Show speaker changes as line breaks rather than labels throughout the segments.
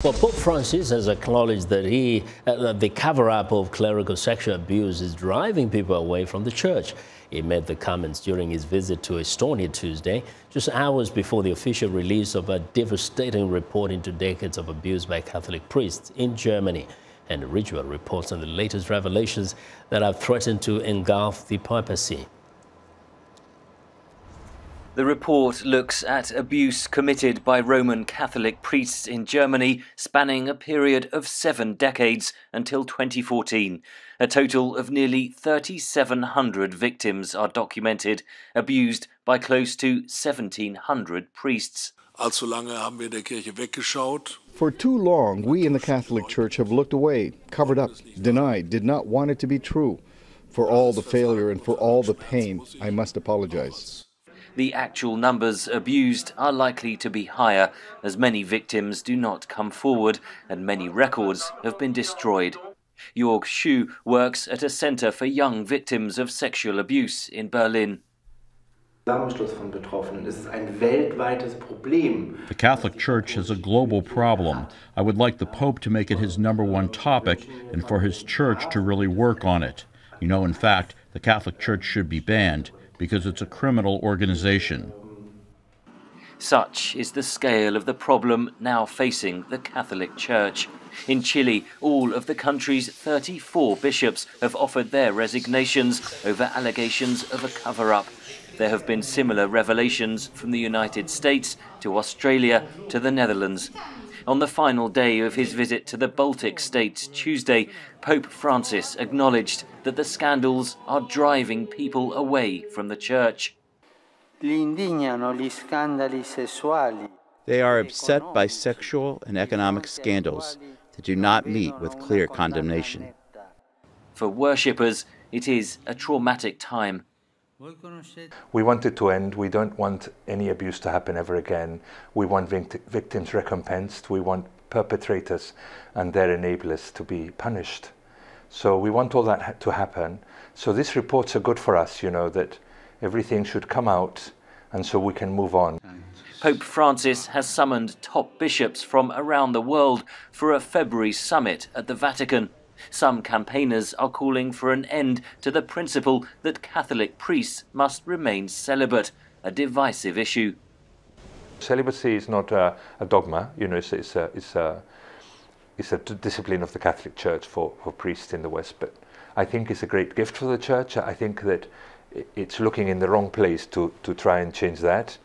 Well, Pope Francis has acknowledged that the cover-up of clerical sexual abuse is driving people away from the church. He made the comments during his visit to Estonia Tuesday, just hours before the official release of a devastating report into decades of abuse by Catholic priests in Germany. And Ritual reports on the latest revelations that have threatened to engulf the papacy.
The report looks at abuse committed by Roman Catholic priests in Germany, spanning a period of 7 decades until 2014. A total of nearly 3,700 victims are documented, abused by close to 1,700 priests.
For too long, we in the Catholic Church have looked away, covered up, denied, did not want it to be true. For all the failure and for all the pain, I must apologize.
The actual numbers abused are likely to be higher, as many victims do not come forward and many records have been destroyed. Jörg Schuh works at a centre for young victims of sexual abuse in Berlin.
The
Catholic Church has a global problem. I would like the Pope to make it his #1 topic and for his church to really work on it. In fact, the Catholic Church should be banned because it's a criminal organization.
Such is the scale of the problem now facing the Catholic Church. In Chile, all of the country's 34 bishops have offered their resignations over allegations of a cover-up. There have been similar revelations from the United States to Australia to the Netherlands. On the final day of his visit to the Baltic states Tuesday, Pope Francis acknowledged that the scandals are driving people away from the church.
They are upset by sexual and economic scandals that do not meet with clear condemnation.
For worshippers, it is a traumatic time.
We want it to end. We don't want any abuse to happen ever again. We want victims recompensed. We want perpetrators and their enablers to be punished. So we want all that to happen. So these reports are good for us, that everything should come out and so we can move on.
Pope Francis has summoned top bishops from around the world for a February summit at the Vatican. Some campaigners are calling for an end to the principle that Catholic priests must remain celibate, a divisive issue.
Celibacy is not a dogma, it's a discipline of the Catholic Church for priests in the West, but I think it's a great gift for the Church. I think that it's looking in the wrong place to try and change that.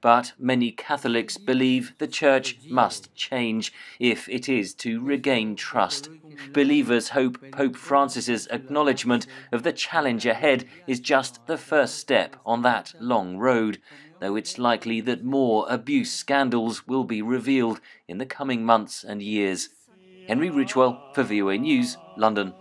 But many Catholics believe the Church must change if it is to regain trust. Believers hope Pope Francis's acknowledgement of the challenge ahead is just the first step on that long road, though it's likely that more abuse scandals will be revealed in the coming months and years. Henry Ridgwell for VOA News, London.